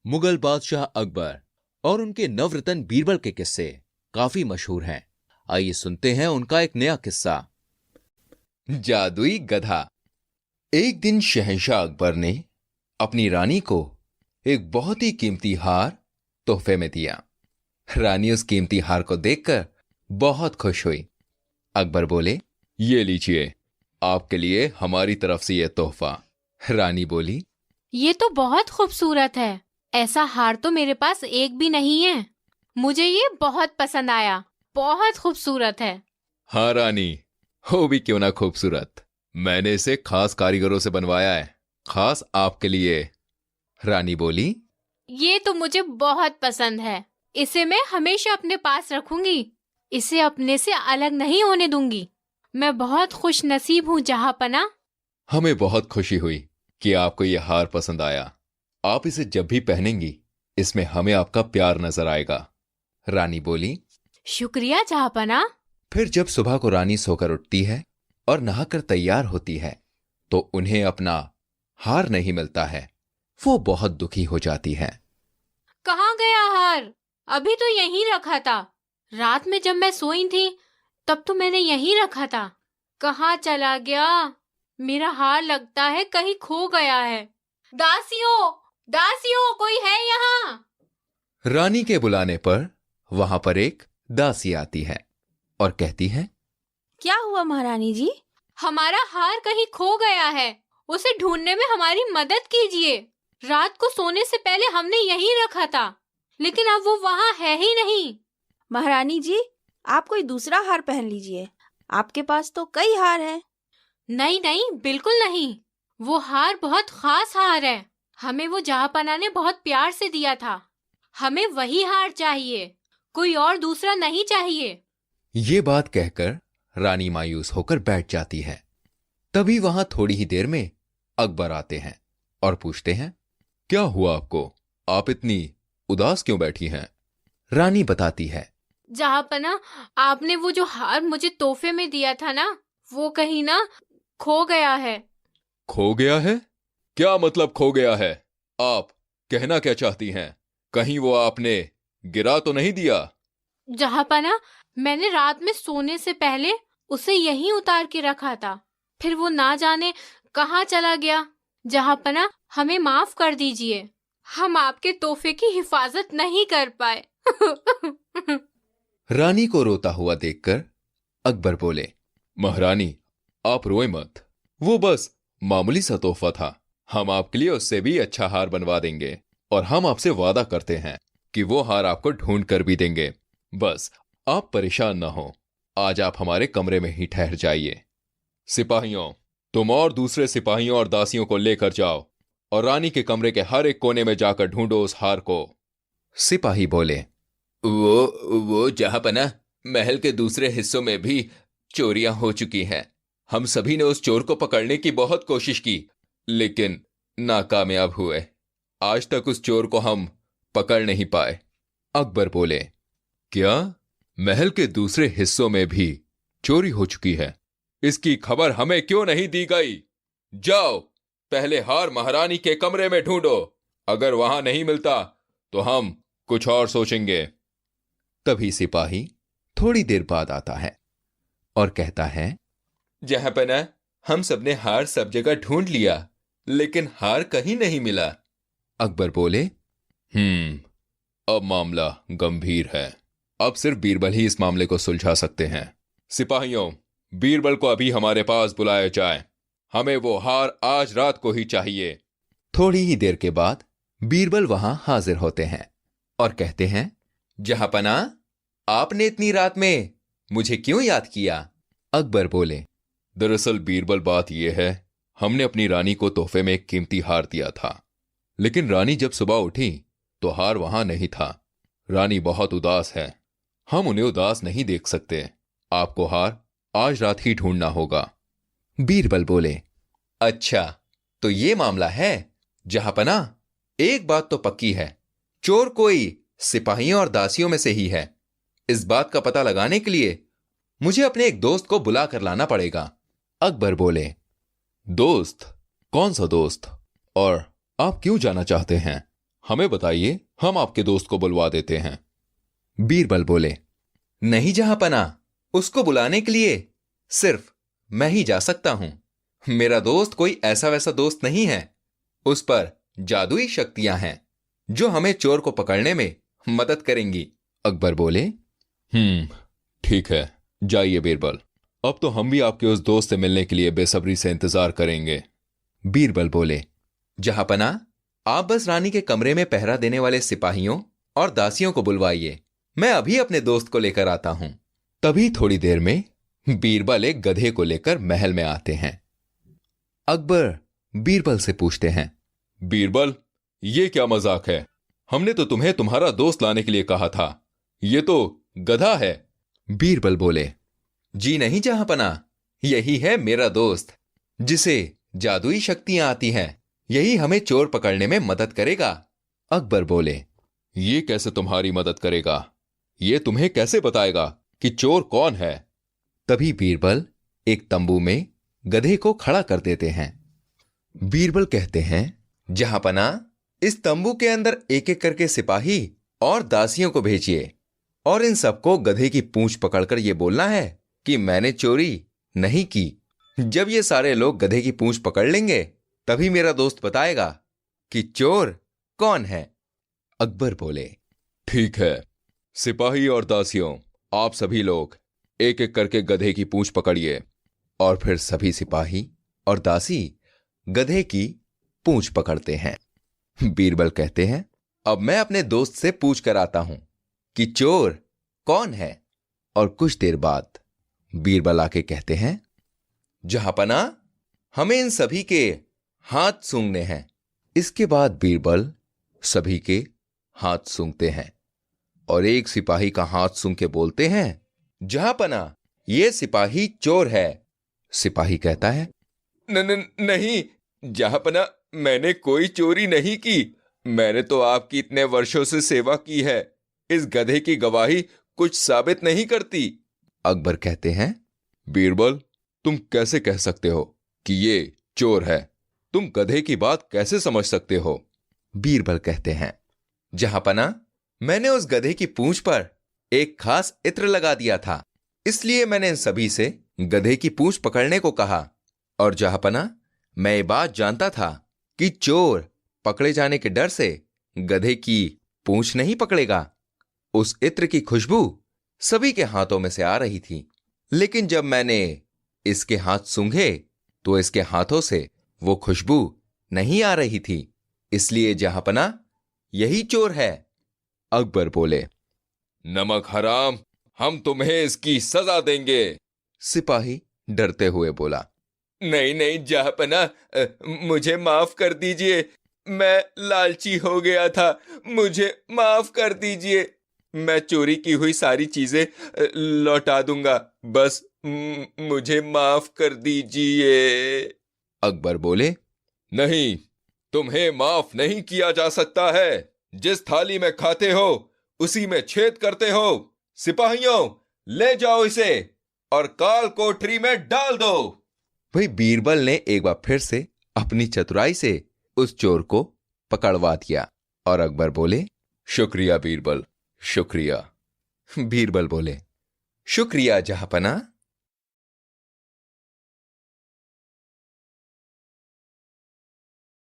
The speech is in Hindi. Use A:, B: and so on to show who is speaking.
A: मुगल बादशाह अकबर और उनके नवरत्न बीरबल के किस्से काफी मशहूर हैं। आइए सुनते हैं उनका एक नया किस्सा। जादुई गधा। एक दिन शहंशाह अकबर ने अपनी रानी को एक बहुत ही कीमती हार तोहफे में दिया। रानी उस कीमती हार को देखकर बहुत खुश हुई। अकबर बोले, ये लीजिए, आपके लिए हमारी तरफ से यह तोहफा। रानी बोली,
B: ये तो बहुत खूबसूरत है। ऐसा हार तो मेरे पास एक भी नहीं है। मुझे ये बहुत पसंद आया, बहुत खूबसूरत है।
A: हाँ रानी, हो भी क्यों ना खूबसूरत, मैंने इसे खास कारीगरों से बनवाया है, खास आपके लिए। रानी बोली,
B: ये तो मुझे बहुत पसंद है। इसे मैं हमेशा अपने पास रखूंगी। इसे अपने से अलग नहीं होने दूंगी। मैं बहुत खुश नसीब हूँ जहाँपना।
A: हमें बहुत खुशी हुई कि आपको यह हार पसंद आया। आप इसे जब भी पहनेंगी, इसमें हमें आपका प्यार नजर आएगा। रानी बोली,
B: शुक्रिया जहाँपना।
A: फिर जब सुबह को रानी सोकर उठती है और नहाकर तैयार होती है तो उन्हें अपना हार नहीं मिलता है। वो बहुत दुखी हो जाती है।
B: कहाँ गया हार? अभी तो यहीं रखा था। रात में जब मैं सोई थी तब तो मैंने यहीं रखा था। कहाँ चला गया? मेरा हार लगता है कहीं खो गया है। दासियों, दासियों, कोई है यहाँ?
A: रानी के बुलाने पर वहां पर एक दासी आती है और कहती है,
C: क्या हुआ महारानी जी?
B: हमारा हार कहीं खो गया है। उसे ढूंढने में हमारी मदद कीजिए। रात को सोने से पहले हमने यहीं रखा था, लेकिन अब वो वहाँ है ही नहीं।
C: महारानी जी, आप कोई दूसरा हार पहन लीजिए। आपके पास तो कई हार हैं।
B: नहीं नहीं, बिल्कुल नहीं। वो हार बहुत खास हार है। हमें वो जहाँपनाह ने बहुत प्यार से दिया था। हमें वही हार चाहिए, कोई और दूसरा नहीं चाहिए।
A: ये बात कहकर रानी मायूस होकर बैठ जाती है। तभी वहां थोड़ी ही देर में अकबर आते हैं और पूछते हैं, क्या हुआ आपको? आप इतनी उदास क्यों बैठी हैं? रानी बताती है,
B: जहाँपनाह, आपने वो जो हार मुझे तोहफे में दिया था ना, वो कहीं ना खो गया है।
A: खो गया है? क्या मतलब खो गया है? आप कहना क्या चाहती हैं? कहीं वो आपने गिरा तो नहीं दिया?
B: जहाँपनाह, मैंने रात में सोने से पहले उसे यहीं उतार के रखा था। फिर वो ना जाने कहाँ चला गया। जहाँपनाह, हमें माफ कर दीजिए। हम आपके तोहफे की हिफाजत नहीं कर पाए।
A: रानी को रोता हुआ देखकर अकबर बोले, महारानी, आप रोए मत। वो बस मामूली सा तोहफा था। हम आपके लिए उससे भी अच्छा हार बनवा देंगे और हम आपसे वादा करते हैं कि वो हार आपको ढूंढ कर भी देंगे। बस आप परेशान ना हो। आज आप हमारे कमरे में ही ठहर जाइए। सिपाहियों, तुम और दूसरे सिपाहियों और दासियों को लेकर जाओ और रानी के कमरे के हर एक कोने में जाकर ढूंढो उस हार को। सिपाही बोले, वो जहाँपनाह, महल के दूसरे हिस्सों में भी चोरियां हो चुकी हैं। हम सभी ने उस चोर को पकड़ने की बहुत कोशिश की, लेकिन नाकामयाब हुए। आज तक उस चोर को हम पकड़ नहीं पाए। अकबर बोले, क्या महल के दूसरे हिस्सों में भी चोरी हो चुकी है? इसकी खबर हमें क्यों नहीं दी गई? जाओ, पहले हार महारानी के कमरे में ढूंढो। अगर वहां नहीं मिलता तो हम कुछ और सोचेंगे। तभी सिपाही थोड़ी देर बाद आता है और कहता है, जहाँपनाह, हम सबने हार सब जगह ढूंढ लिया, लेकिन हार कहीं नहीं मिला। अकबर बोले, अब मामला गंभीर है। अब सिर्फ बीरबल ही इस मामले को सुलझा सकते हैं। सिपाहियों, बीरबल को अभी हमारे पास बुलाया जाए। हमें वो हार आज रात को ही चाहिए। थोड़ी ही देर के बाद बीरबल वहां हाजिर होते हैं और कहते हैं, जहाँपनाह, आपने इतनी रात में मुझे क्यों याद किया? अकबर बोले, दरअसल बीरबल, बात यह है, हमने अपनी रानी को तोहफे में एक कीमती हार दिया था, लेकिन रानी जब सुबह उठी तो हार वहां नहीं था। रानी बहुत उदास है। हम उन्हें उदास नहीं देख सकते। आपको हार आज रात ही ढूंढना होगा। बीरबल बोले, अच्छा, तो ये मामला है। जहाँपनाह, एक बात तो पक्की है, चोर कोई सिपाहियों और दासियों में से ही है। इस बात का पता लगाने के लिए मुझे अपने एक दोस्त को बुला कर लाना पड़ेगा। अकबर बोले, दोस्त? कौन सा दोस्त? और आप क्यों जाना चाहते हैं? हमें बताइए, हम आपके दोस्त को बुलवा देते हैं।
D: बीरबल बोले, नहीं जहांपना, उसको बुलाने के लिए सिर्फ मैं ही जा सकता हूं। मेरा दोस्त कोई ऐसा वैसा दोस्त नहीं है। उस पर जादुई शक्तियां हैं जो हमें चोर को पकड़ने में मदद करेंगी।
A: अकबर बोले, ठीक है, जाइए बीरबल। अब तो हम भी आपके उस दोस्त से मिलने के लिए बेसब्री से इंतजार करेंगे।
D: बीरबल बोले, जहांपना, आप बस रानी के कमरे में पहरा देने वाले सिपाहियों और दासियों को बुलवाइए। मैं अभी अपने दोस्त को लेकर आता हूं।
A: तभी थोड़ी देर में बीरबल एक गधे को लेकर महल में आते हैं।
D: अकबर बीरबल से पूछते हैं,
A: बीरबल, ये क्या मजाक है? हमने तो तुम्हें तुम्हारा दोस्त लाने के लिए कहा था, ये तो गधा है।
D: बीरबल बोले, जी नहीं जहांपना, यही है मेरा दोस्त, जिसे जादुई शक्तियां आती हैं। यही हमें चोर पकड़ने में मदद करेगा। अकबर बोले,
A: ये कैसे तुम्हारी मदद करेगा? ये तुम्हें कैसे बताएगा कि चोर कौन है?
D: तभी बीरबल एक तंबू में गधे को खड़ा कर देते हैं। बीरबल कहते हैं, जहांपना, इस तंबू के अंदर एक एक करके सिपाही और दासियों को भेजिए और इन सबको गधे की पूंछ पकड़कर यह बोलना है कि मैंने चोरी नहीं की। जब ये सारे लोग गधे की पूंछ पकड़ लेंगे तभी मेरा दोस्त बताएगा कि चोर कौन है।
A: अकबर बोले, ठीक है, सिपाही और दासियों, आप सभी लोग एक एक करके गधे की पूंछ पकड़िए।
D: और फिर सभी सिपाही और दासी गधे की पूंछ पकड़ते हैं। बीरबल कहते हैं, अब मैं अपने दोस्त से पूछ कर आता हूं कि चोर कौन है। और कुछ देर बाद बीरबल आके कहते हैं, जहांपना, हमें इन सभी के हाथ सूंघने हैं। इसके बाद बीरबल सभी के हाथ सूंघते हैं और एक सिपाही का हाथ सूंघ के बोलते हैं, जहांपना, ये सिपाही चोर है। सिपाही कहता है, नहीं जहांपना, मैंने कोई चोरी नहीं की। मैंने तो आपकी इतने वर्षों से सेवा की है। इस गधे की गवाही कुछ साबित नहीं करती।
A: अकबर कहते हैं, बीरबल, तुम कैसे कह सकते हो कि ये चोर है? तुम गधे की बात कैसे समझ सकते हो?
D: बीरबल कहते हैं, जहांपना, मैंने उस गधे की पूंछ पर एक खास इत्र लगा दिया था, इसलिए मैंने इन सभी से गधे की पूंछ पकड़ने को कहा। और जहांपना, मैं ये बात जानता था कि चोर पकड़े जाने के डर से गधे की पूंछ नहीं पकड़ेगा। उस इत्र की खुशबू सभी के हाथों में से आ रही थी, लेकिन जब मैंने इसके हाथ सूंघे तो इसके हाथों से वो खुशबू नहीं आ रही थी। इसलिए जहांपना, यही चोर है।
A: अकबर बोले, नमक हराम, हम तुम्हें इसकी सजा देंगे।
D: सिपाही डरते हुए बोला, नहीं जहांपना, मुझे माफ कर दीजिए। मैं लालची हो गया था, मुझे माफ कर दीजिए। मैं चोरी की हुई सारी चीजें लौटा दूंगा, बस मुझे माफ कर दीजिए। अकबर बोले,
A: नहीं, तुम्हें माफ नहीं किया जा सकता है। जिस थाली में खाते हो उसी में छेद करते हो। सिपाहियों, ले जाओ इसे और काल कोठरी में डाल दो।
D: भाई बीरबल ने एक बार फिर से अपनी चतुराई से उस चोर को पकड़वा दिया। और अकबर बोले,
A: शुक्रिया बीरबल, शुक्रिया।
D: बीरबल बोले, शुक्रिया जहांपना।